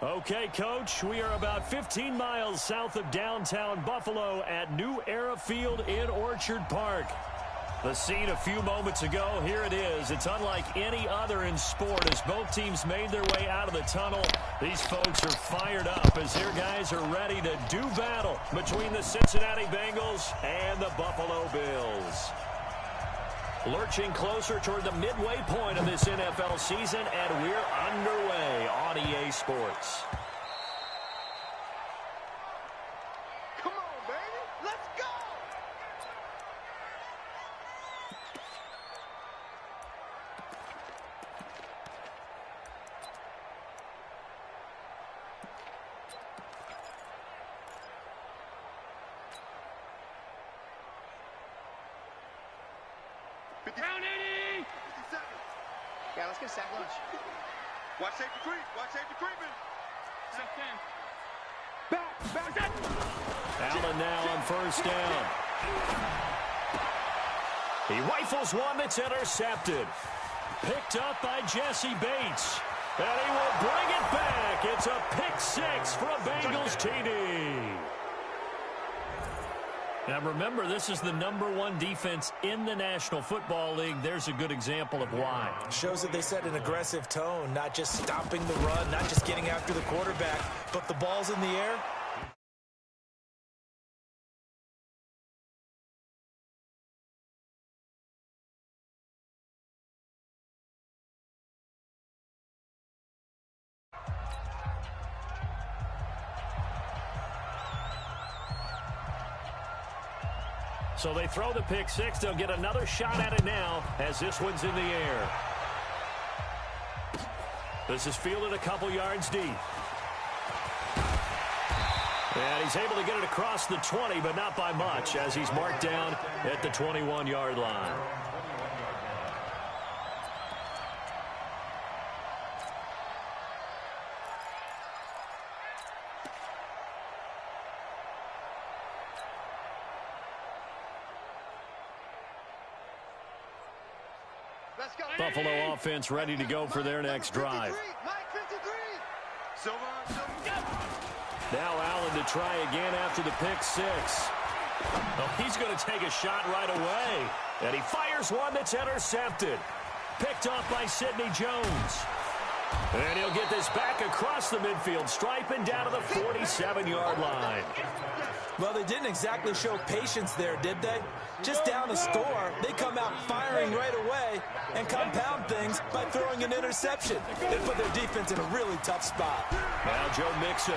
Okay, Coach, we are about 15 miles south of downtown Buffalo at New Era Field in Orchard Park. The scene a few moments ago, here it is. It's unlike any other in sport as both teams made their way out of the tunnel. These folks are fired up as their guys are ready to do battle between the Cincinnati Bengals and the Buffalo Bills. Lurching closer toward the midway point of this NFL season, and we're underway on EA Sports. Come on, baby. Let's go. Round 80! 57. Yeah, let's get a sack lunch. Watch safety creep. Watch safety creeping. Sack 10. Back. Allen now on first down. He rifles one that's intercepted. Picked up by Jesse Bates. And he will bring it back. It's a pick six for a Bengals TD. Now remember, this is the #1 defense in the National Football League. There's a good example of why. Shows that they set an aggressive tone, not just stopping the run, not just getting after the quarterback, but the ball's in the air. So they throw the pick six. They'll get another shot at it now as this one's in the air. This is fielded a couple yards deep. And he's able to get it across the 20, but not by much as he's marked down at the 21-yard line. Buffalo offense ready to go for their next drive. Now Allen to try again after the pick six. Oh, he's going to take a shot right away. And he fires one that's intercepted. Picked off by Sidney Jones. And he'll get this back across the midfield stripe and down to the 47-yard line. Well, they didn't exactly show patience there, did they? Just down a score, they come out firing right away and compound things by throwing an interception. They put their defense in a really tough spot. Now Joe Mixon.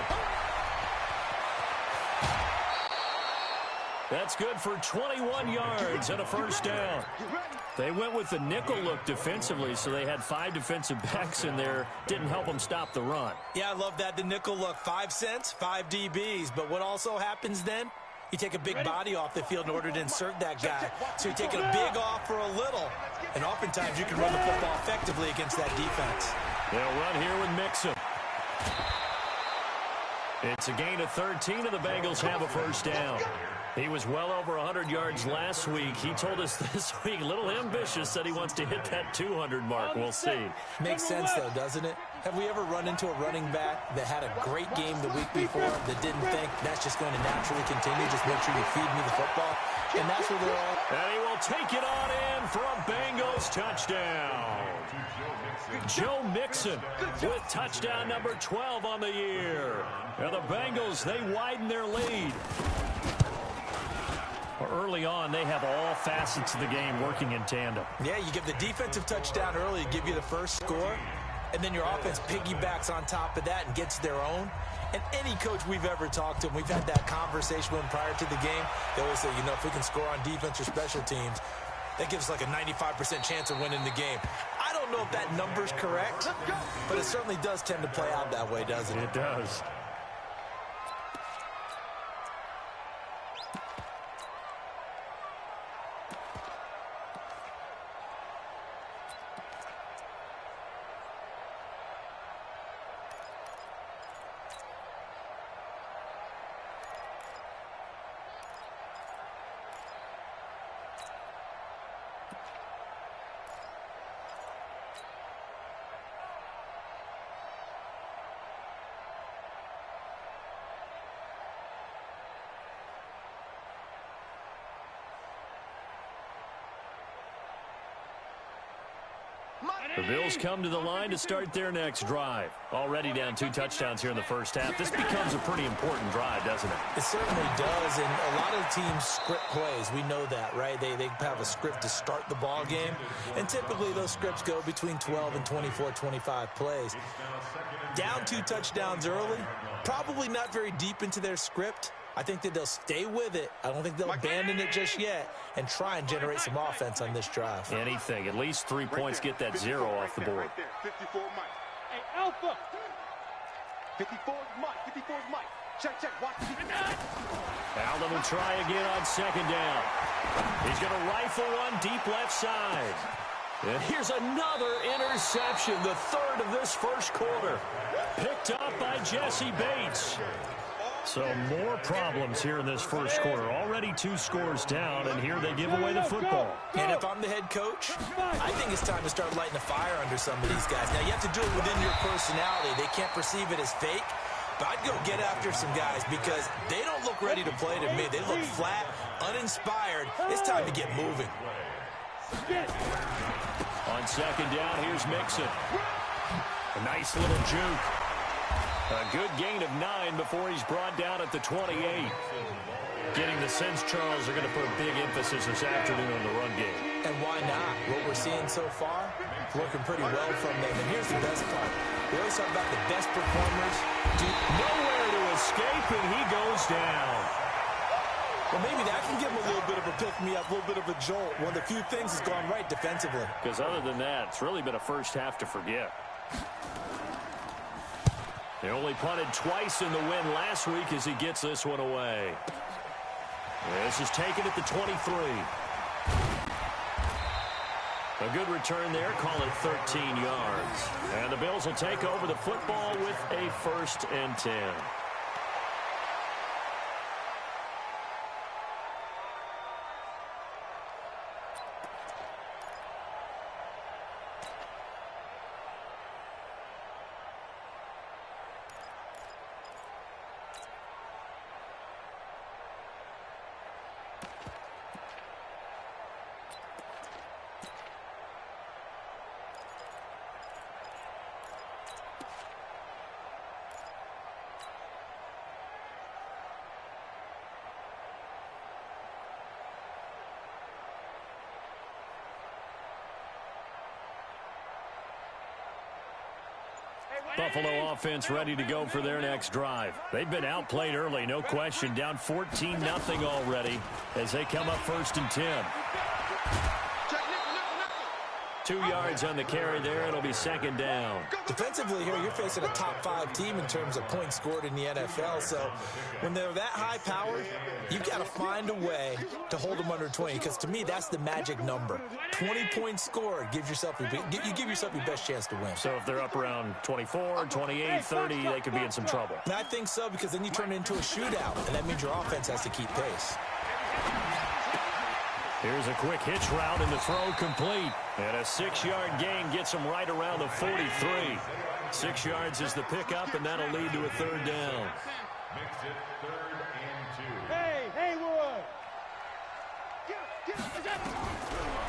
That's good for 21 yards and a first down. They went with the nickel look defensively, so they had 5 defensive backs in there. Didn't help them stop the run. Yeah, I love that. The nickel look, 5 cents, 5 DBs. But what also happens then? You take a big body off the field in order to insert that guy. So you're taking a big off for a little. And oftentimes you can run the football effectively against that defense. They'll run here with Mixon. It's a gain of 13, and the Bengals have a first down. He was well over 100 yards last week. He told us this week, a little ambitious, said he wants to hit that 200 mark. We'll see. Makes sense, though, doesn't it? Have we ever run into a running back that had a great game the week before that didn't think that's just going to naturally continue? Just make sure you feed me the football. And that's where they're all. And he will take it on in for a Bengals touchdown. Joe Mixon with touchdown number 12 on the year. And the Bengals, they widen their lead. Early on, they have all facets of the game working in tandem. Yeah, you give the defensive touchdown early to give you the first score, and then your offense piggybacks on top of that and gets their own. And any coach we've ever talked to, and we've had that conversation with them prior to the game, they always say, you know, if we can score on defense or special teams, that gives us like a 95% chance of winning the game. I don't know if that number's correct, but it certainly does tend to play out that way, doesn't it? It does. The Bills come to the line to start their next drive. Already down 2 touchdowns here in the first half. This becomes a pretty important drive, doesn't it? It certainly does, and a lot of teams script plays. We know that, right? They have a script to start the ball game, and typically those scripts go between 12 and 24, 25 plays. Down 2 touchdowns early, probably not very deep into their script. I think that they'll stay with it. I don't think they'll abandon it just yet and try and generate some offense on this drive. Anything. At least 3 points get that 0 off the board. 54 Mike. Hey, Alpha. 54 Mike. 54 Mike. Check. Watch. Allen will try again on 2nd down. He's going to rifle one deep left side. And here's another interception, the 3rd of this first quarter. Picked up by Jesse Bates. So more problems here in this first quarter. Already 2 scores down, and here they give away the football. And if I'm the head coach, I think it's time to start lighting a fire under some of these guys. Now, you have to do it within your personality. They can't perceive it as fake. But I'd go get after some guys because they don't look ready to play to me. They look flat, uninspired. It's time to get moving. On 2nd down, here's Mixon. A nice little juke. A good gain of 9 before he's brought down at the 28. Getting the sense, Charles, are going to put a big emphasis this afternoon on the run game. And why not? What we're seeing so far, working pretty well from them. And here's the best part. We always talk about the best performers. Nowhere to escape, and he goes down. Well, maybe that can give him a little bit of a pick-me-up, a little bit of a jolt. One of the few things has gone right defensively. Because other than that, it's really been a first half to forget. They only punted twice in the win last week as he gets this one away. This is taken at the 23. A good return there. Call it 13 yards. And the Bills will take over the football with a 1st and 10. Buffalo offense ready to go for their next drive. They've been outplayed early, no question. Down 14-0 already as they come up 1st and 10. 2 yards on the carry there. It'll be 2nd down. Defensively here, you're facing a top-5 team in terms of points scored in the NFL. So when they're that high-powered, you've got to find a way to hold them under 20. Because to me, that's the magic number. 20 points scored gives yourself you give yourself your best chance to win. So if they're up around 24, 28, 30, they could be in some trouble. And I think so, because then you turn it into a shootout, and that means your offense has to keep pace. Here's a quick hitch route, and the throw complete. And a 6-yard gain gets him right around the 43. 6 yards is the pickup, and that'll lead to a 3rd down. Makes it 3rd and 2. Hey, Haywood!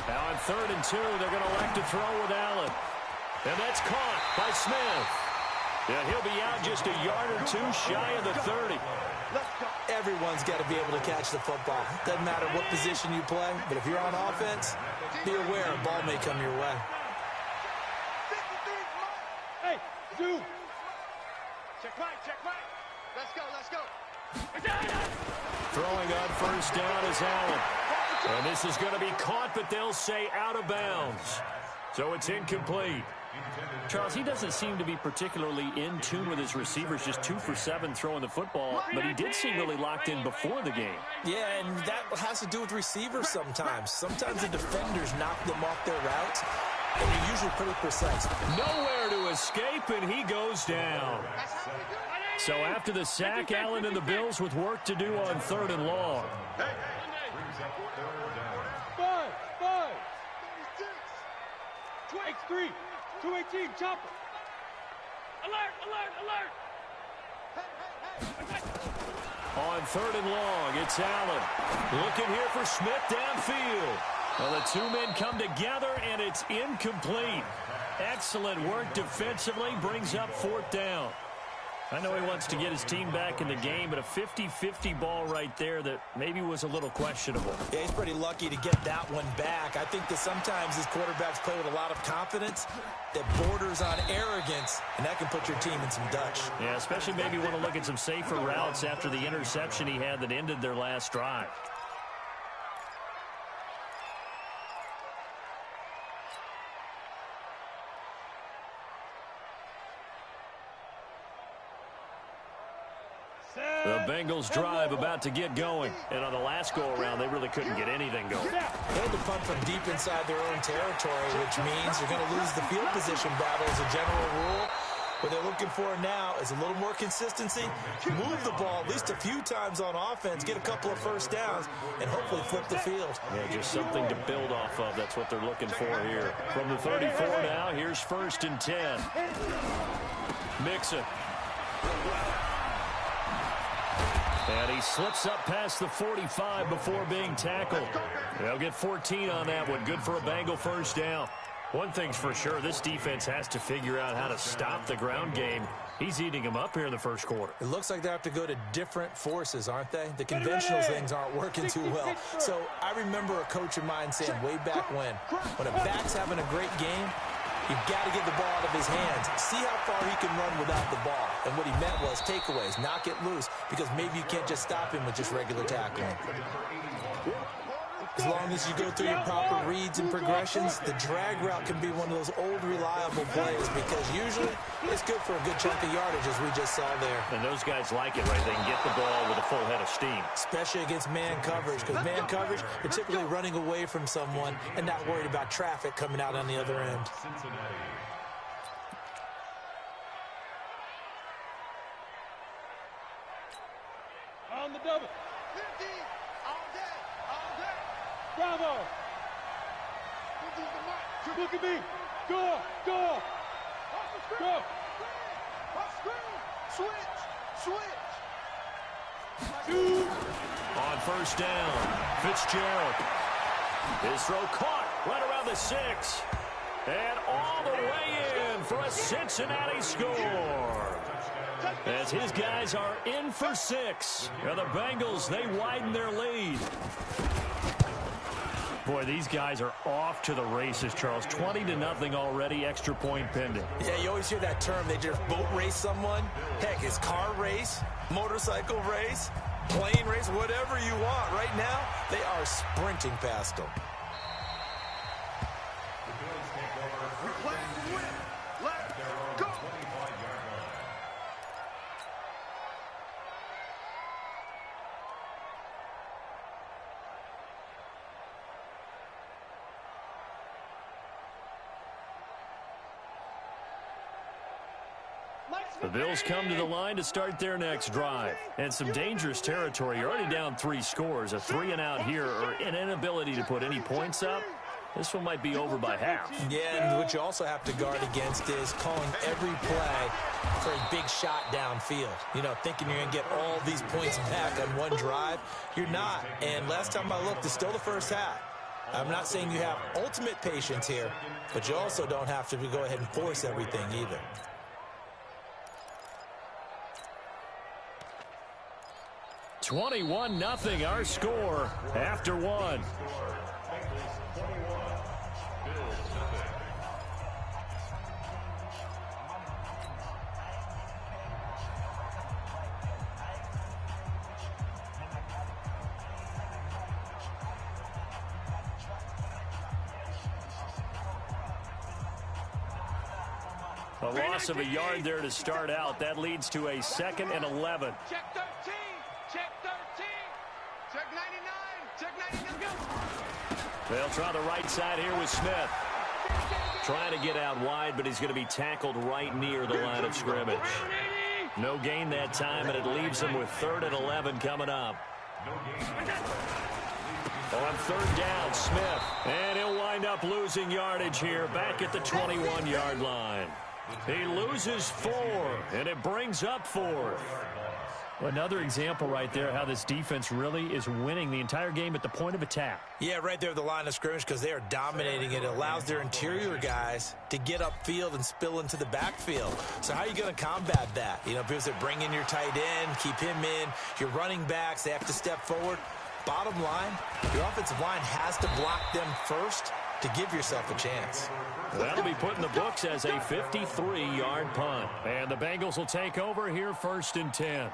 Now on 3rd and 2, they're going to elect to throw with Allen. And that's caught by Smith. Yeah, he'll be out just a yard or 2 shy of the 30. Everyone's got to be able to catch the football. Doesn't matter what position you play, but if you're on offense, be aware a ball may come your way. Hey, Zoo! Check right. Let's go. Throwing on 1st down is Allen. And this is going to be caught, but they'll say out of bounds. So it's incomplete. Charles, he doesn't seem to be particularly in tune with his receivers, just 2 for 7 throwing the football, but he did seem really locked in before the game. Yeah, and that has to do with receivers sometimes. Sometimes the defenders knock them off their routes, and they're usually pretty precise. Nowhere to escape, and he goes down. So after the sack, Allen and the Bills with work to do on 3rd and long. 5. 2-3. 218, chopper. Alert. On 3rd and long, it's Allen. Looking here for Smith downfield. Well, the two men come together, and it's incomplete. Excellent work defensively, brings up 4th down. I know he wants to get his team back in the game, but a 50-50 ball right there that maybe was a little questionable. Yeah, he's pretty lucky to get that one back. I think that sometimes these quarterbacks play with a lot of confidence that borders on arrogance, and that can put your team in some Dutch. Yeah, especially maybe want to look at some safer routes after the interception he had that ended their last drive. The Bengals drive about to get going. And on the last go-around, they really couldn't get anything going. They had to punt from deep inside their own territory, which means they're going to lose the field position battle as a general rule. What they're looking for now is a little more consistency, move the ball at least a few times on offense, get a couple of first downs, and hopefully flip the field. Yeah, just something to build off of. That's what they're looking for here. From the 34 now, here's 1st and 10. Mixon. And he slips up past the 45 before being tackled. They'll get 14 on that one. Good for a Bengal first down. One thing's for sure, this defense has to figure out how to stop the ground game. He's eating them up here in the first quarter. It looks like they have to go to different forces, aren't they? The conventional things aren't working too well. So I remember a coach of mine saying way back when a back's having a great game, you've got to get the ball out of his hands. See how far he can run without the ball. And what he meant was takeaways, knock it loose, because maybe you can't just stop him with just regular tackling. As long as you go through your proper reads and progressions, the drag route can be one of those old reliable plays because usually it's good for a good chunk of yardage, as we just saw there. And those guys like it, right? They can get the ball with a full head of steam. Especially against man coverage, because man coverage, particularly running away from someone and not worried about traffic coming out on the other end. On the double. 50. All day. All day. Bravo. Look at me. Go. Go. Go. Switch. On first down, Fitzgerald. His throw caught right around the 6. And all the way in for a Cincinnati score. As his guys are in for 6. Now the Bengals, they widen their lead. Boy, these guys are off to the races, Charles. 20-0 already, extra point pending. Yeah, you always hear that term. They just boat race someone. Heck, it's car race, motorcycle race, plane race, whatever you want. Right now, they are sprinting past them. The Bills come to the line to start their next drive. And some dangerous territory. You're already down 3 scores. A 3-and-out here or an inability to put any points up. This one might be over by half. Yeah, and what you also have to guard against is calling every play for a big shot downfield. You know, thinking you're going to get all these points back on one drive. You're not. And last time I looked, it's still the first half. I'm not saying you have ultimate patience here, but you also don't have to go ahead and force everything either. 21-0 our score after 1. A loss of a yard there to start out. That leads to a 2nd and 11. Check 13. Check 13. Check 99. Check 99. Go. They'll try the right side here with Smith. Trying to get out wide, but he's going to be tackled right near the line of scrimmage. No gain that time, and it leaves him with 3rd and 11 coming up. On 3rd down, Smith. And he'll wind up losing yardage here back at the 21-yard line. He loses 4, and it brings up 4th. Another example right there how this defense really is winning the entire game at the point of attack. Yeah, right there at the line of scrimmage because they are dominating it. It allows their interior guys to get upfield and spill into the backfield. So how are you going to combat that? You know, people say bring in your tight end, keep him in. Your running backs, they have to step forward. Bottom line, your offensive line has to block them first to give yourself a chance. That'll be put in the books as a 53-yard punt. And the Bengals will take over here 1st and 10.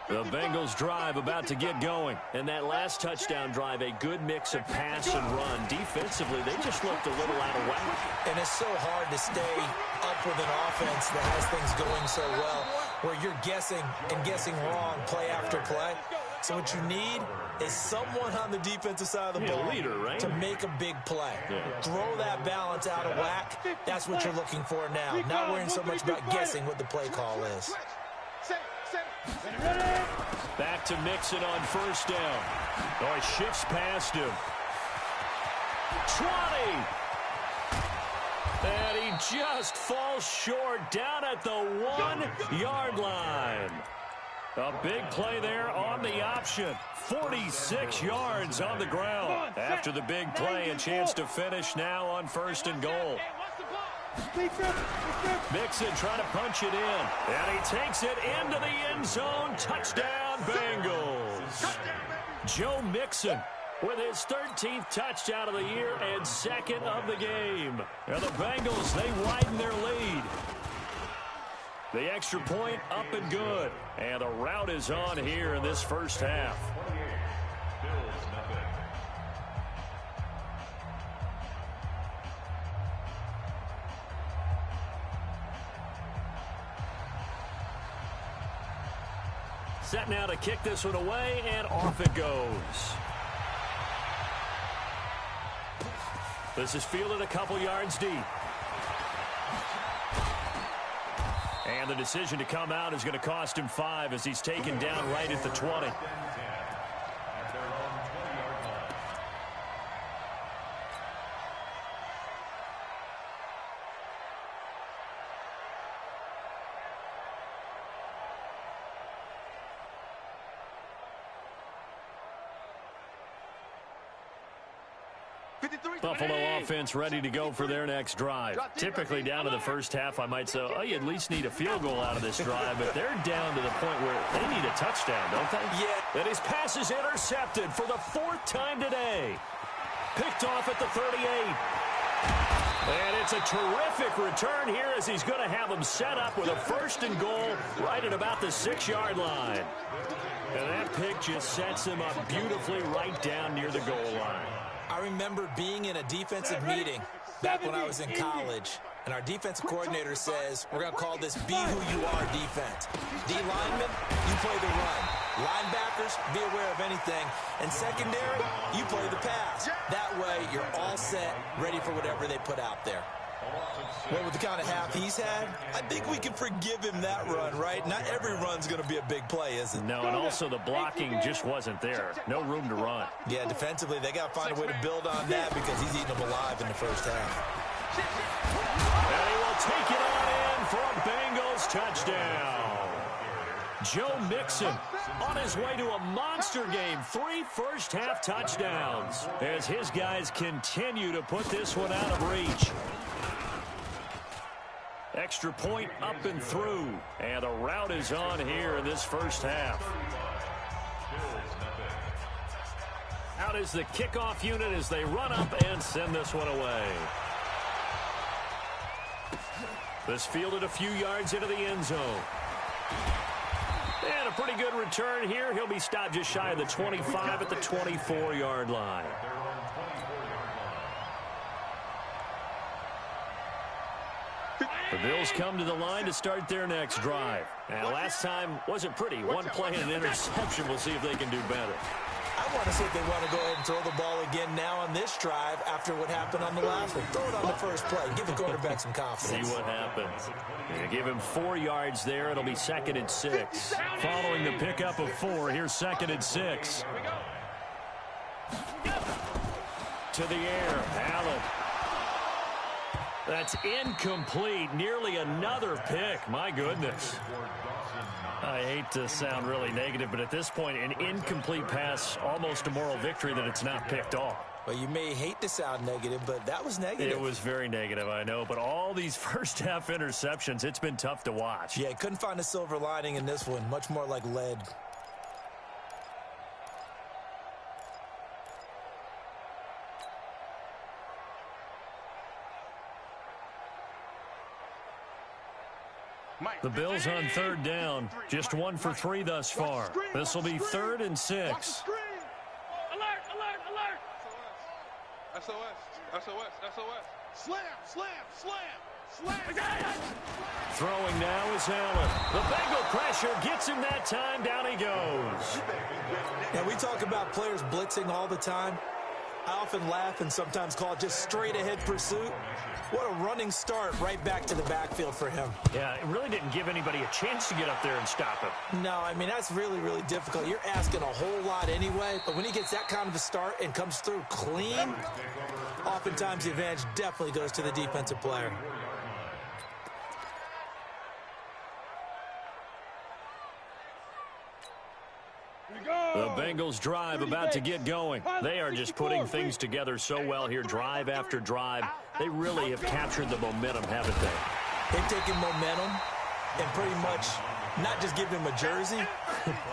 The Bengals drive about to get going. And that last touchdown drive, a good mix of pass and run. Defensively, they just looked a little out of whack. And it's so hard to stay up with an offense that has things going so well, where you're guessing and guessing wrong play after play. So what you need is someone on the defensive side of the ball leader, right? to make a big play. Yeah. Throw that balance out of whack. That's what you're looking for now. Not worrying so much about guessing what the play call is. Back to Mixon on 1st down. Oh, he shifts past him. 20. And he just falls short down at the 1-yard line. A big play there on the option. 46 yards on the ground. After the big play, a chance to finish now on 1st and goal. Mixon trying to punch it in. And he takes it into the end zone. Touchdown, Bengals. Joe Mixon with his 13th touchdown of the year and 2nd of the game. And the Bengals, they widen their lead. The extra point up and good. And the route is on here in this first half. Set now to kick this one away, and off it goes. This is fielded a couple yards deep. And the decision to come out is going to cost him 5 as he's taken down right at the 20. Buffalo offense ready to go for their next drive. Typically down to the first half, I might say, oh, you at least need a field goal out of this drive, but they're down to the point where they need a touchdown, don't they? Yeah. And his pass is intercepted for the 4th time today. Picked off at the 38. And it's a terrific return here as he's going to have them set up with a 1st and goal right at about the 6-yard line. And that pick just sets him up beautifully right down near the goal line. I remember being in a defensive meeting back when I was in college, and our defensive coordinator says, we're going to call this be who you are defense. D linemen, you play the run. Linebackers, be aware of anything. And secondary, you play the pass. That way, you're all set, ready for whatever they put out there. Well, with the kind of half he's had, I think we can forgive him that run, right? Not every run's going to be a big play, is it? No, and also the blocking just wasn't there. No room to run. Yeah, defensively, they got to find a way to build on that because he's eating them alive in the first half. And he will take it on in for a Bengals touchdown. Joe Mixon on his way to a monster game. 3 first-half touchdowns as his guys continue to put this one out of reach. Extra point up and through. And the route is on here in this first half. Out is the kickoff unit as they run up and send this one away. This fielded a few yards into the end zone. And a pretty good return here. He'll be stopped just shy of the 25 at the 24-yard line. The Bills come to the line to start their next drive. And last time wasn't pretty. One play and an interception. We'll see if they can do better. I want to see if they want to go ahead and throw the ball again now on this drive after what happened on the last one. Throw it on the first play. Give the quarterback some confidence. See what happens. And give him 4 yards there. It'll be 2nd and 6. Following the pickup of 4, here's 2nd and 6. To the air. Allen. That's incomplete. Nearly another pick. My goodness. I hate to sound really negative, but at this point, an incomplete pass, almost a moral victory that it's not picked off. Well, you may hate to sound negative, but that was negative. It was very negative, I know. But all these first-half interceptions, it's been tough to watch. Yeah, couldn't find a silver lining in this one. Much more like lead. The Bills on third down. Just 1 for 3 thus far. This will be 3rd and 6. Alert, alert, alert. SOS, SOS, SOS. Slam, slam, slam, slam. Throwing now is Allen. The Bengal pressure gets him that time. Down he goes. Now, we talk about players blitzing all the time. I often laugh and sometimes call it just straight-ahead pursuit. What a running start right back to the backfield for him. Yeah, it really didn't give anybody a chance to get up there and stop him. No, I mean, that's really, really difficult. You're asking a whole lot anyway, but when he gets that kind of a start and comes through clean, oftentimes the advantage definitely goes to the defensive player. The Bengals drive about to get going. They are just putting things together so well here, drive after drive. They really have captured the momentum, haven't they? They've taken momentum and pretty much not just given him a jersey,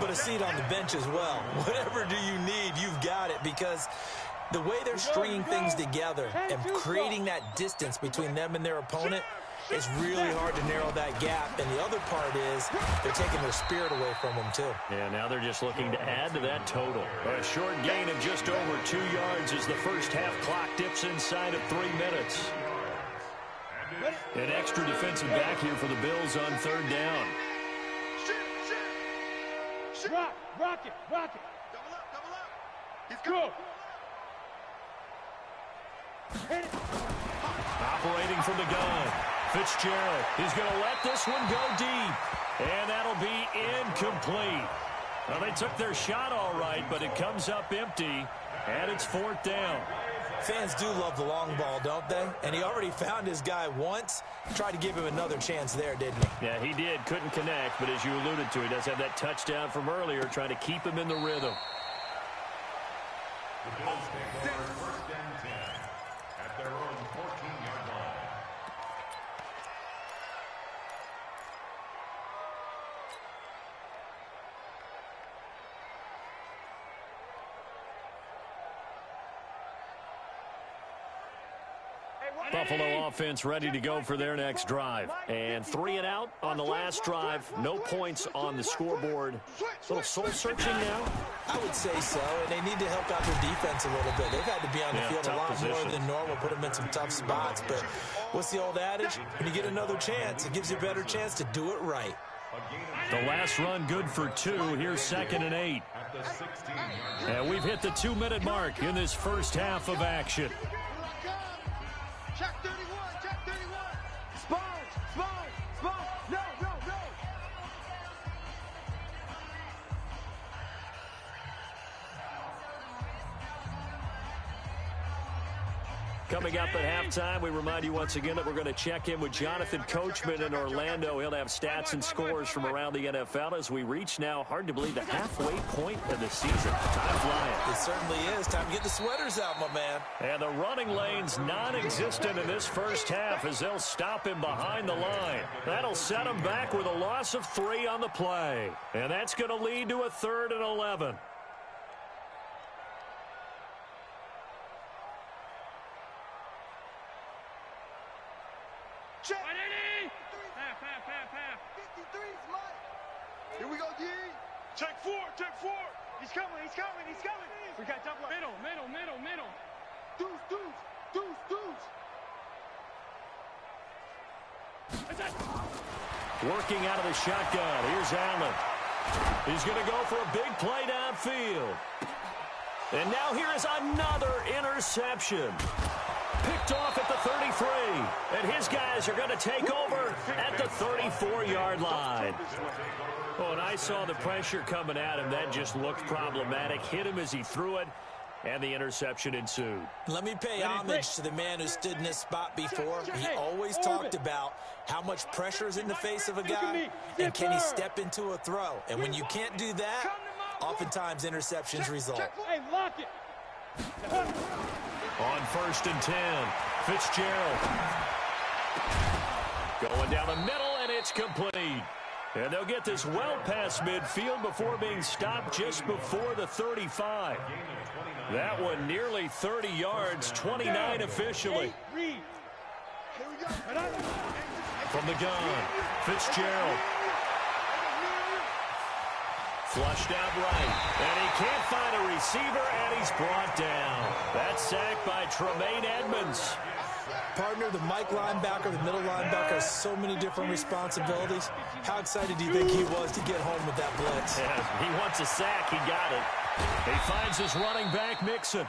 but a seat on the bench as well. Whatever do you need, you've got it, because the way they're stringing things together and creating that distance between them and their opponent, it's really hard to narrow that gap. And the other part is they're taking their spirit away from them, too. Yeah, now they're just looking to add to that total. A short gain of just over 2 yards as the first half clock dips inside of 3 minutes. An extra defensive back here for the Bills on third down. Rock it. Double up. He's good. Operating from the gun. Fitzgerald, he's going to let this one go deep. And that'll be incomplete. Well, they took their shot all right, but it comes up empty, and it's 4th down. Fans do love the long ball, don't they? And he already found his guy once. Tried to give him another chance there, didn't he? Yeah, he did. Couldn't connect, but as you alluded to, he does have that touchdown from earlier, trying to keep him in the rhythm. The Bills take over 1st and 10 at their own 14-yard line. Buffalo offense ready to go for their next drive. And 3 and out on the last drive. No points on the scoreboard. A little soul-searching now? I would say so, and they need to help out their defense a little bit. They've had to be on the field a lot more than normal, put them in some tough spots. But what's the old adage? When you get another chance, it gives you a better chance to do it right. The last run good for 2. Here's 2nd and 8. And we've hit the 2-minute mark in this first half of action. Check 31, check 31. Sponge. No. Coming up at halftime, we remind you once again that we're going to check in with Jonathan Coachman in Orlando. He'll have stats and scores from around the NFL as we reach now, hard to believe, the halfway point of the season. Time flying. It certainly is. Time to get the sweaters out, my man. And the running lane's non-existent in this first half as they'll stop him behind the line. That'll set him back with a loss of 3 on the play. And that's going to lead to a 3rd and 11. Check. Half. 53's Mike. Here we go, D. Check 4. He's coming. We got double up. Middle. Deuce. Working out of the shotgun. Here's Allen. He's going to go for a big play downfield. And now here is another interception. Picked off at the 33. And his guys are going to take over at the 34-yard line. Oh, and I saw the pressure coming at him. That just looked problematic. Hit him as he threw it. and the interception ensued. Let me pay homage to the man who stood in this spot before. He always talked about how much pressure is in the face of a guy, and can he step into a throw. And when you can't do that, oftentimes interceptions result. Hey, lock it. On 1st and 10, Fitzgerald. Going down the middle, and it's complete. And they'll get this well past midfield before being stopped just before the 35. That one nearly 30 yards, 29 officially. From the gun, Fitzgerald. Flushed out right, and he can't find a receiver, and he's brought down. That's sacked by Tremaine Edmonds. Partner, the Mike linebacker, the middle linebacker has so many different responsibilities. How excited do you think he was to get home with that blitz? Yeah, he wants a sack. He got it. He finds his running back, Mixon.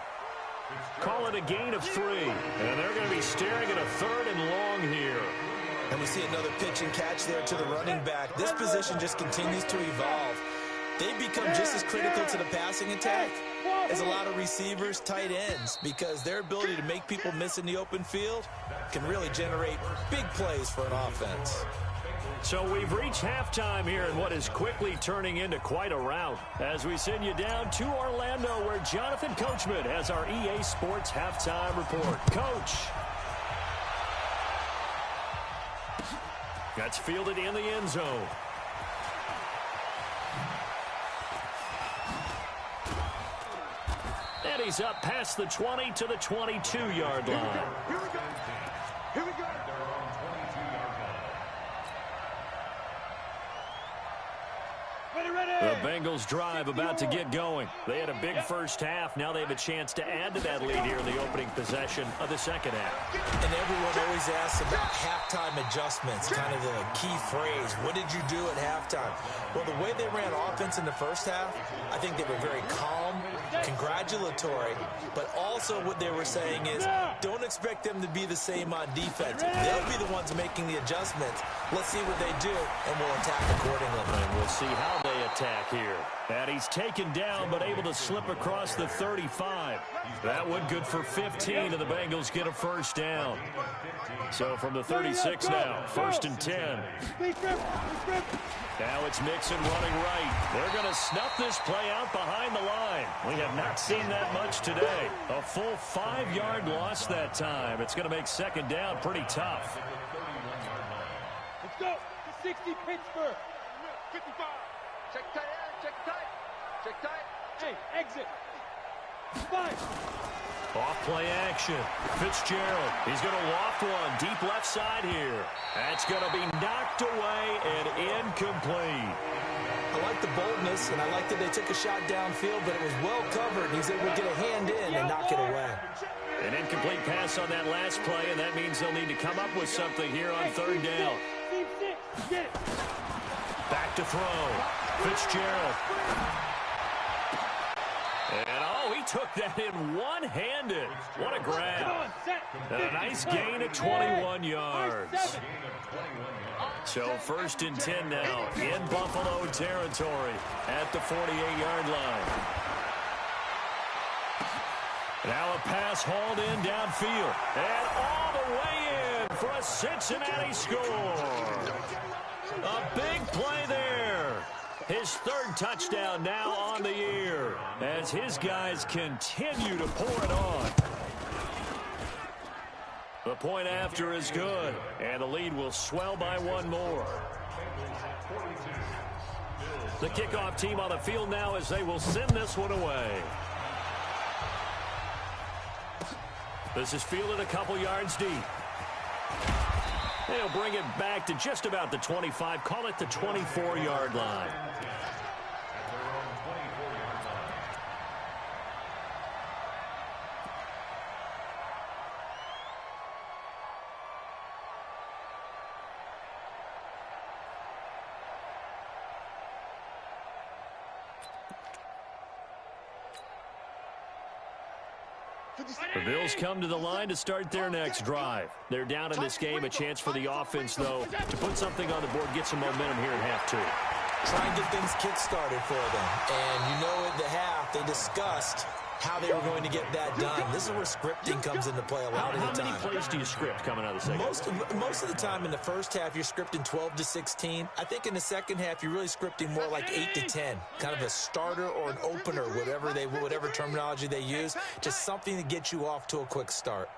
Call it a gain of 3, and they're going to be staring at a 3rd and long here. And we see another pitch and catch there to the running back. This position just continues to evolve. They become just as critical to the passing attack as a lot of receivers, tight ends, because their ability to make people miss in the open field can really generate big plays for an offense. So we've reached halftime here in what is quickly turning into quite a rout as we send you down to Orlando, where Jonathan Coachman has our EA Sports halftime report. Coach. That's fielded in the end zone. And he's up past the 20 to the 22-yard line. Here we go. Here we go. The Bengals drive about to get going. They had a big first half. Now they have a chance to add to that lead here in the opening possession of the second half. And everyone always asks about halftime adjustments, kind of the key phrase. What did you do at halftime? Well, the way they ran offense in the first half, I think they were very calm, congratulatory, but also what they were saying is don't expect them to be the same on defense. They'll be the ones making the adjustments. Let's see what they do, and we'll attack accordingly. And we'll see how they attack here. And he's taken down, but able to slip across the 35. That one good for 15, and the Bengals get a first down. So from the 36 now, 1st and 10. Now it's Mixon running right. They're going to snuff this play out behind the line. We have not seen that much today. A full 5-yard loss that time. It's going to make second down pretty tough. Let's go. 60 Pittsburgh. 55. Check tight, check tight. Check tight. Hey, exit. 5. Off play action. Fitzgerald. He's going to loft one deep left side here. That's going to be knocked away and incomplete. I like the boldness, and I like that they took a shot downfield, but it was well covered. He's able to get a hand in and knock it away. An incomplete pass on that last play, and that means they'll need to come up with something here on 3rd down. Back to throw. Fitzgerald. And, he took that in one-handed. What a grab. And a nice gain of 21 yards. So 1st and 10 now in Buffalo territory at the 48-yard line. Now a pass hauled in downfield. And all the way in for a Cincinnati score. A big play there. His 3rd touchdown now on the year as his guys continue to pour it on. The point after is good, and the lead will swell by 1 more. The kickoff team on the field now as they will send this one away. This is fielded a couple yards deep. They'll bring it back to just about the 25. Call it the 24-yard line. The Bills come to the line to start their next drive. They're down in this game. A chance for the offense, though, to put something on the board, get some momentum here in half 2. Try and get things kick-started for them. And you know at the half, they discussed how they were going to get that done. This is where scripting comes into play a lot of the time. How many plays do you script coming out of the second? Most of the time in the first half, you're scripting 12 to 16. I think in the second half, you're really scripting more like 8 to 10. Kind of a starter or an opener, whatever terminology they use. Just something to get you off to a quick start.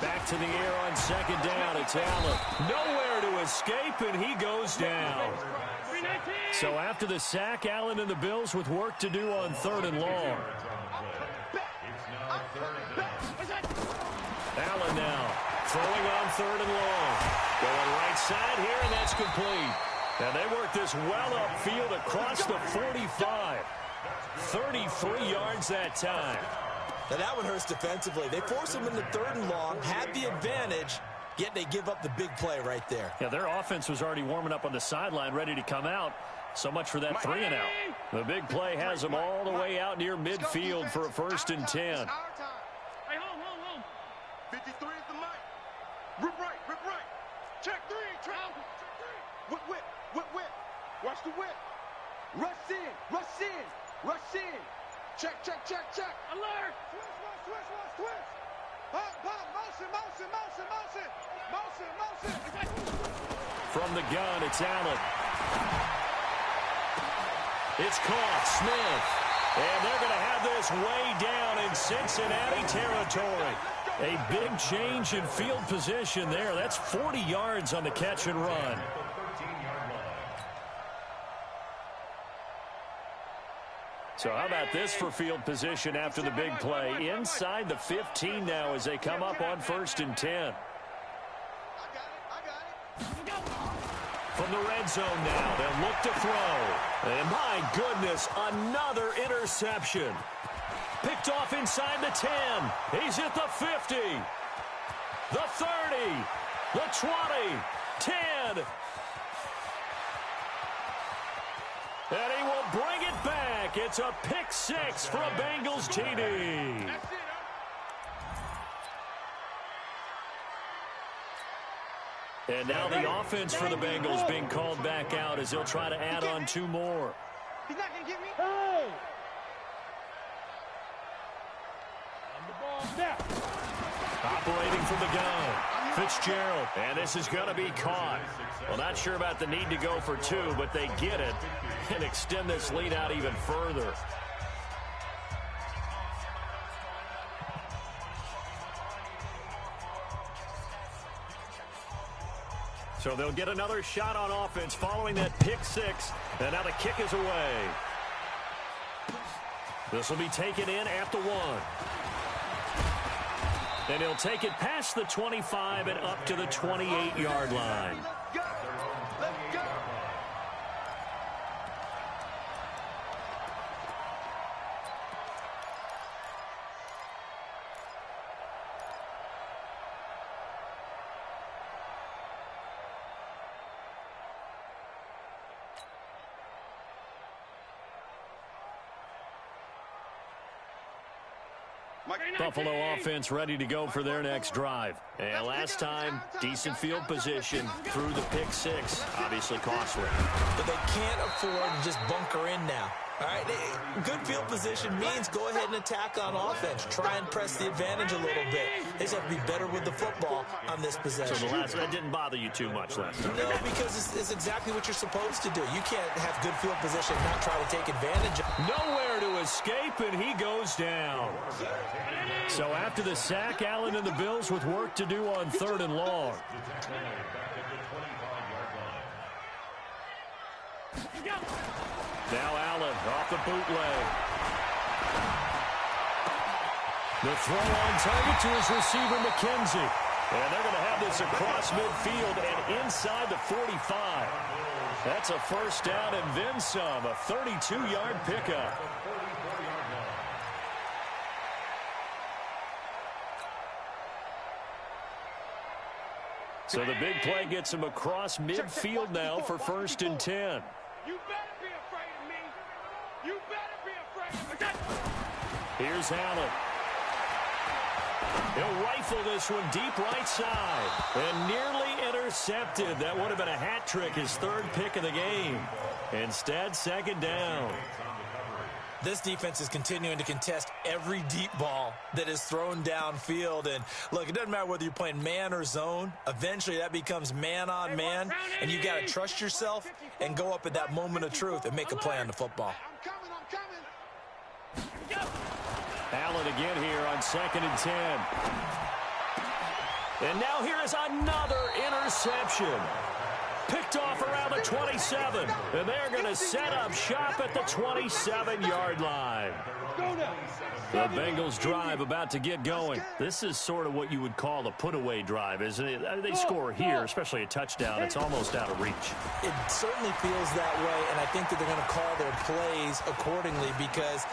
Back to the air on second down. It's Allen. Nowhere to escape, and he goes down. So after the sack, Allen and the Bills with work to do on 3rd and long. Allen now throwing on 3rd and long. Going right side here, and that's complete. And they work this well upfield across the 45. 33 yards that time. Now that one hurts defensively. They force them into 3rd and long, have the advantage, yet they give up the big play right there. Yeah, their offense was already warming up on the sideline, ready to come out. So much for that 3 and out. The big play has them all the way out near midfield for a 1st and 10. Hey, home. 53 is the mic. Rip right. Check 3. Whip. Watch the whip. Rush in. Check. Alert. Twist. Motion. From the gun, it's Allen. It's caught. Smith. And they're going to have this way down in Cincinnati territory. A big change in field position there. That's 40 yards on the catch and run. So how about this for field position after the big play? Inside the 15 now as they come up on 1st and 10. I got it. From the red zone now, they'll look to throw. And my goodness, another interception. Picked off inside the 10. He's at the 50. The 30. The 20. 10. And he will bring it back. It's a pick 6 for a Bengals TD. And now the offense for the Bengals being called back out as they'll try to add on 2 more. He's not going to get me. Hey! On the ball now. Operating from the gun, Fitzgerald. And this is going to be caught. Well, not sure about the need to go for 2, but they get it and extend this lead out even further. So they'll get another shot on offense following that pick 6. And now the kick is away. This will be taken in at the 1. And he'll take it past the 25 and up to the 28-yard line. Let's go. Buffalo offense ready to go for their next drive. And last time, decent field position through the pick 6. Obviously costly. But they can't afford to just bunker in now. All right, good field position means go ahead and attack on offense. Try and press the advantage a little bit. They just have to be better with the football on this possession. So that didn't bother you too much last time? No, because it's exactly what you're supposed to do. You can't have good field position and not try to take advantage of it. Nowhere to escape, and he goes down. So after the sack, Allen and the Bills with work to do on 3rd and long. Now Allen off the bootleg. The throw on target to his receiver, McKenzie. And they're going to have this across midfield and inside the 45. That's a 1st down and then some, a 32-yard pickup. So the big play gets him across midfield now for 1st and 10. You better be afraid of me. You better be afraid of me. Here's Allen. He'll rifle this one deep right side. And nearly intercepted. That would have been a hat trick, his 3rd pick of the game. Instead, 2nd down. This defense is continuing to contest every deep ball that is thrown downfield. And, look, it doesn't matter whether you're playing man or zone. Eventually, that becomes man on man, and you got to trust yourself and go up at that moment of truth and make a play on the football. I'm coming. Allen again here on 2nd and 10. And now here is another interception. Picked off around the 27. And they're going to set up shop at the 27-yard line. The Bengals drive about to get going. This is sort of what you would call a put-away drive, isn't it? They score here, especially a touchdown. It's almost out of reach. It certainly feels that way, and I think that they're going to call their plays accordingly because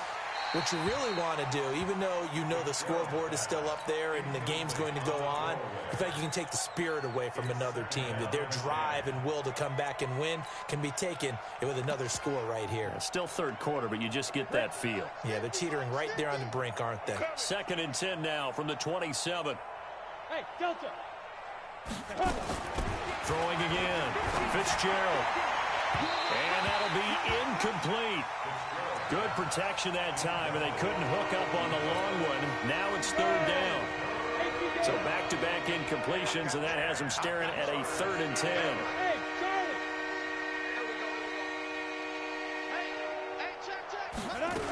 what you really want to do, even though you know the scoreboard is still up there and the game's going to go on, in fact, you can take the spirit away from another team, that their drive and will to come back and win can be taken with another score right here. Still third quarter, but you just get that feel. Yeah, they're teetering right there on the brink, aren't they? 2nd and 10 now from the 27. Hey, Delta. Throwing again. Fitzgerald. And that'll be incomplete. Good protection that time, and they couldn't hook up on the long one. Now it's 3rd down. So back-to-back incompletions, and that has them staring at a 3rd and 10. Hey, Charlie.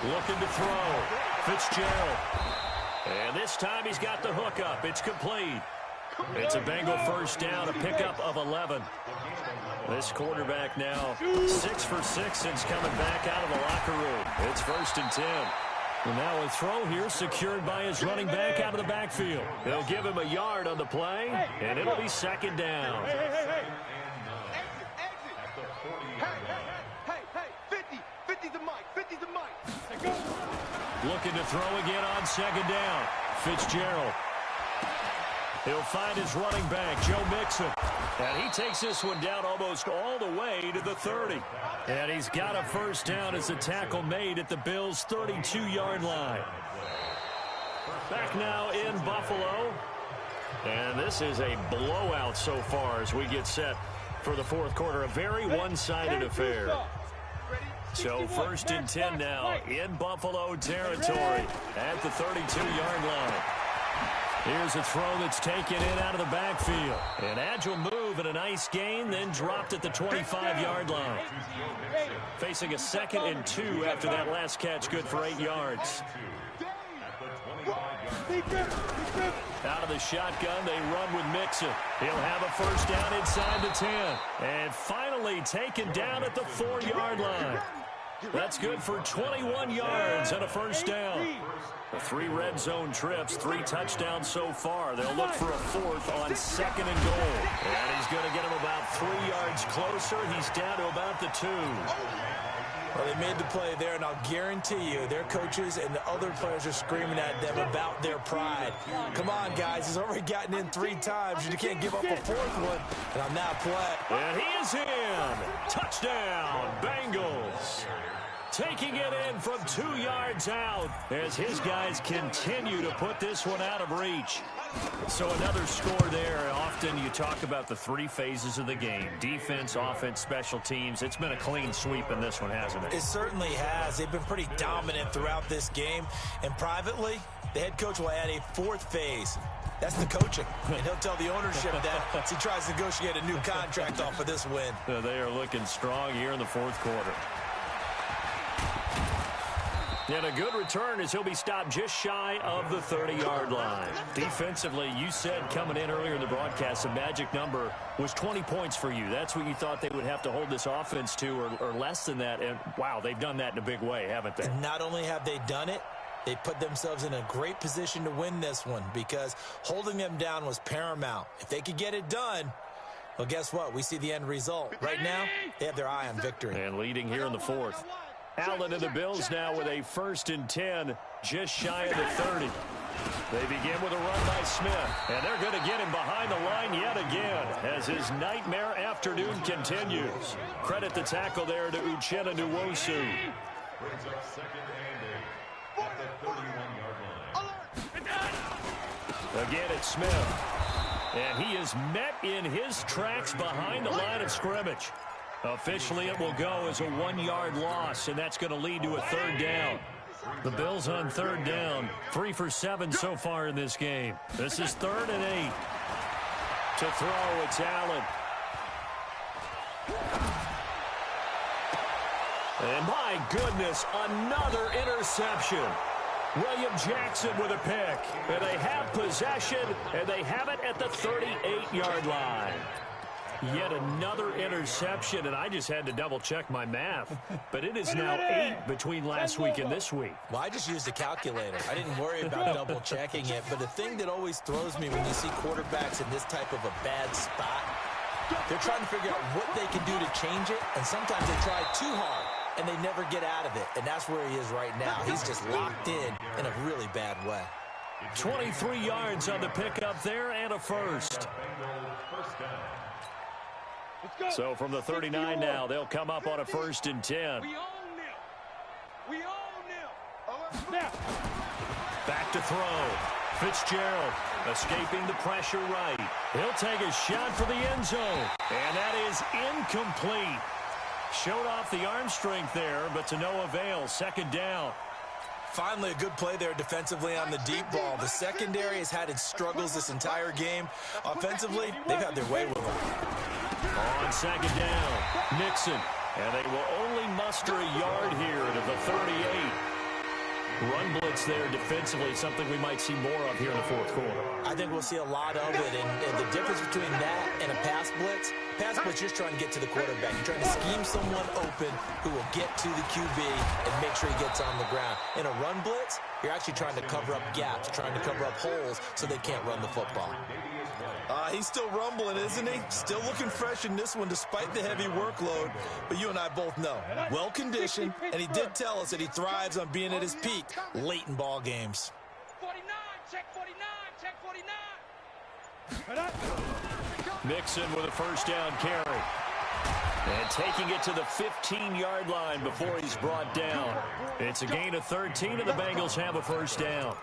Looking to throw. Fitzgerald. And this time he's got the hookup. It's complete. It's a Bengal first down, a pickup of 11. This quarterback now 6 for 6 since coming back out of the locker room. It's 1st and 10. And now a throw here secured by his running back out of the backfield. They'll give him a yard on the play, and it'll be 2nd down. Hey. Hey, 50 the mic. Looking to throw again on 2nd down. Fitzgerald. He'll find his running back, Joe Mixon. And he takes this one down almost all the way to the 30. And he's got a first down as the tackle made at the Bills' 32-yard line. Back now in Buffalo. And this is a blowout so far as we get set for the 4th quarter. A very one-sided affair. So 1st and 10 now in Buffalo territory at the 32-yard line. Here's a throw that's taken in out of the backfield. An agile move and a nice gain, then dropped at the 25-yard line. Facing a 2nd and 2 after that last catch, good for 8 yards. Out of the shotgun, they run with Mixon. He'll have a first down inside the 10. And finally taken down at the 4-yard line. That's good for 21 yards and a first down. 3 red zone trips, 3 touchdowns so far. They'll look for a 4th on 2nd and goal. And he's going to get him about 3 yards closer. He's down to about the 2. Well, they made the play there, and I'll guarantee you their coaches and the other players are screaming at them about their pride. Come on, guys. He's already gotten in 3 times. You can't give up a 4th one. And on that play. And he is in. Touchdown, Bengals. Taking it in from 2 yards out as his guys continue to put this one out of reach. So another score there. Often you talk about the 3 phases of the game. Defense, offense, special teams. It's been a clean sweep in this one, hasn't it? It certainly has. They've been pretty dominant throughout this game. And privately, the head coach will add a 4th phase. That's the coaching. And he'll tell the ownership that as he tries to negotiate a new contract off of this win. They are looking strong here in the 4th quarter. And a good return as he'll be stopped just shy of the 30-yard line. Defensively, you said coming in earlier in the broadcast, the magic number was 20 points for you. That's what you thought they would have to hold this offense to or less than that. And, wow, they've done that in a big way, haven't they? And not only have they done it, they put themselves in a great position to win this one because holding them down was paramount. If they could get it done, well, guess what? We see the end result. Right now, they have their eye on victory. And leading here in the 4th. Allen and the Bills now with a 1st and 10, just shy of the 30. They begin with a run by Smith, and they're going to get him behind the line yet again as his nightmare afternoon continues. Credit the tackle there to Uchenna Nwosu. Brings up 2nd and 8 at the 31-yard line. Again, it's Smith. And he is met in his tracks behind the line of scrimmage. Officially, it will go as a 1-yard loss, and that's going to lead to a third down. The Bills on third down, 3 for 7 so far in this game. This is 3rd and 8. To throw, it's Allen. And my goodness, another interception. William Jackson with a pick. And they have possession, and they have it at the 38-yard line. Yet another interception, and I just had to double-check my math. But it is now 8 between last week and this week. Well, I just used a calculator. I didn't worry about double-checking it. But the thing that always throws me when you see quarterbacks in this type of a bad spot, they're trying to figure out what they can do to change it, and sometimes they try too hard, and they never get out of it. And that's where he is right now. He's just locked in a really bad way. 23 yards on the pickup there and a first. So from the 39 now, they'll come up on a 1st and 10. We own them. Back to throw. Fitzgerald escaping the pressure right. He'll take a shot for the end zone. And that is incomplete. Showed off the arm strength there, but to no avail. 2nd down. Finally, a good play there defensively on the deep ball. The secondary has had its struggles this entire game. Offensively, they've had their way with them. On 2nd down, Nixon. And they will only muster a yard here to the 38. Run blitz there defensively, something we might see more of here in the 4th quarter. I think we'll see a lot of it, and the difference between that and a pass blitz, you're trying to get to the quarterback. You're trying to scheme someone open who will get to the QB and make sure he gets on the ground. In a run blitz, you're actually trying to cover up gaps, trying to cover up holes so they can't run the football. He's still rumbling, isn't he? Still looking fresh in this one despite the heavy workload. But you and I both know, well-conditioned, and he did tell us that he thrives on being at his peak late in ball games. 49, check 49, check 49. Mixon with a 1st down carry. And taking it to the 15-yard line before he's brought down. It's a gain of 13, and the Bengals have a 1st down.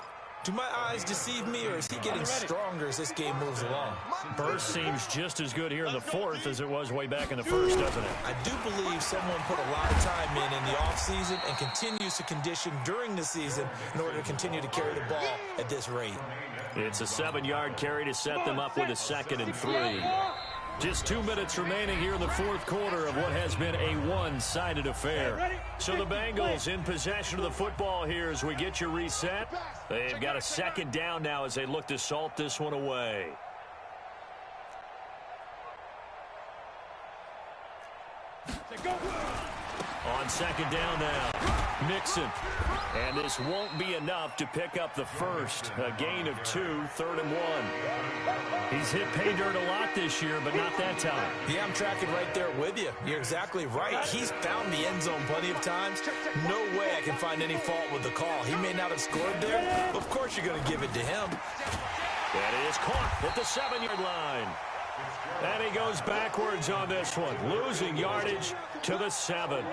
Do my eyes deceive me, or is he getting stronger as this game moves along? Burst seems just as good here in the 4th as it was way back in the 1st, doesn't it? I do believe someone put a lot of time in the offseason and continues to condition during the season in order to continue to carry the ball at this rate. It's a 7-yard carry to set them up with a 2nd and 3. Just 2 minutes remaining here in the 4th quarter of what has been a one-sided affair. So the Bengals in possession of the football here as we get your reset. They've got a 2nd down now as they look to salt this one away. On 2nd down now, Nixon. And this won't be enough to pick up the first. A gain of 2, 3rd and 1. He's hit pay dirt a lot this year, but not that time. Yeah, I'm tracking right there with you. You're exactly right. He's found the end zone plenty of times. No way I can find any fault with the call. He may not have scored there. Of course you're going to give it to him. And it is caught at the 7-yard line. And he goes backwards on this one, losing yardage to the 7.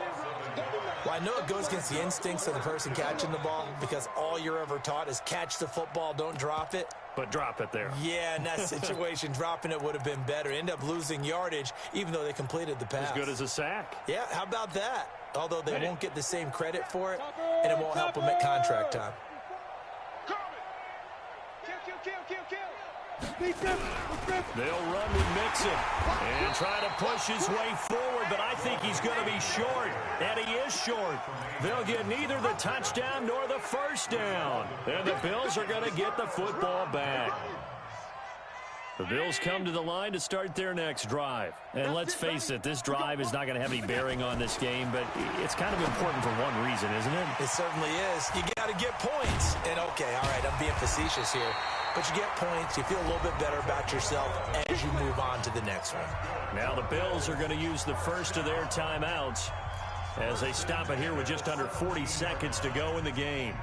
Well, I know it goes against the instincts of the person catching the ball because all you're ever taught is catch the football, don't drop it. But drop it there. Yeah, in that situation, dropping it would have been better. End up losing yardage, even though they completed the pass. As good as a sack. Yeah, how about that? Although they won't get the same credit for it, and it won't help them at contract time. They'll run with Mixon and try to push his way forward, but I think he's going to be short, and he is short. They'll get neither the touchdown nor the 1st down, and the Bills are going to get the football back. The Bills come to the line to start their next drive. And let's face it, this drive is not going to have any bearing on this game, but it's kind of important for one reason, isn't it? It certainly is. You got to get points. And, okay, all right, I'm being facetious here. But you get points, you feel a little bit better about yourself as you move on to the next one. Now the Bills are going to use the first of their timeouts as they stop it here with just under 40 seconds to go in the game.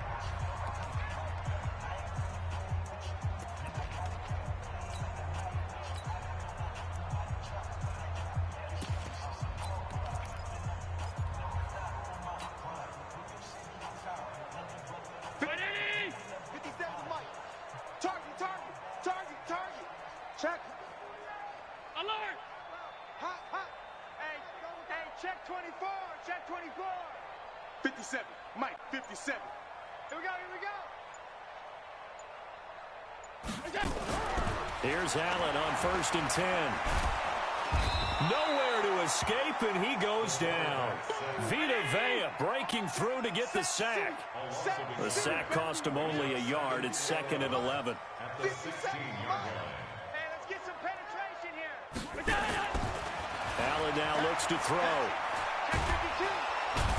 Check. Alert! Hot, hot. Hey, go with that. 57. Mike, 57. Here we go, here we go. Here's Allen on 1st and 10. Nowhere to escape, and he goes down. Vita Vea breaking through to get the sack. The sack cost him only a yard. It's 2nd and 11. Hey, let's get some penetration here. Allen now looks to throw.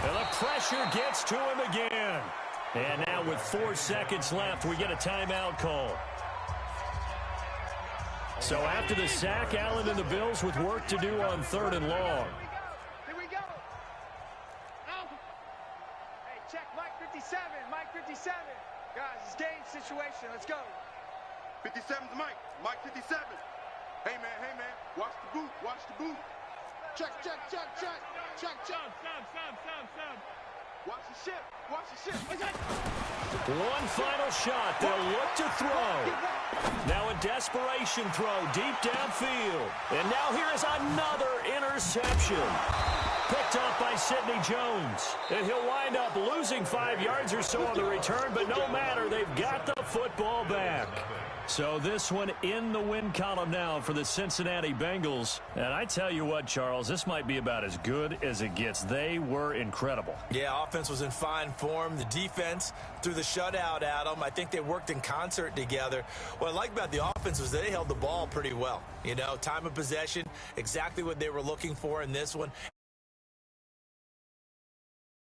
And the pressure gets to him again. And now with 4 seconds left, we get a timeout call. So after the sack, Allen and the Bills with work to do on 3rd and long. Here we go. Hey, check Mike 57. Mike 57. Guys, it's game situation. Let's go. 57's Mike. Mike 57. Hey, man. Watch the boot. Watch the boot. Check. Stop. Watch the ship. One final shot. They'll look to throw. Now a desperation throw deep downfield. And now here is another interception. Picked up by Sidney Jones. And he'll wind up losing 5 yards or so on the return, but no matter, they've got the football back. So this one in the win column now for the Cincinnati Bengals. And I tell you what, Charles, this might be about as good as it gets. They were incredible. Yeah, offense was in fine form. The defense threw the shutout at them. I think they worked in concert together. What I like about the offense was they held the ball pretty well. You know, time of possession, exactly what they were looking for in this one.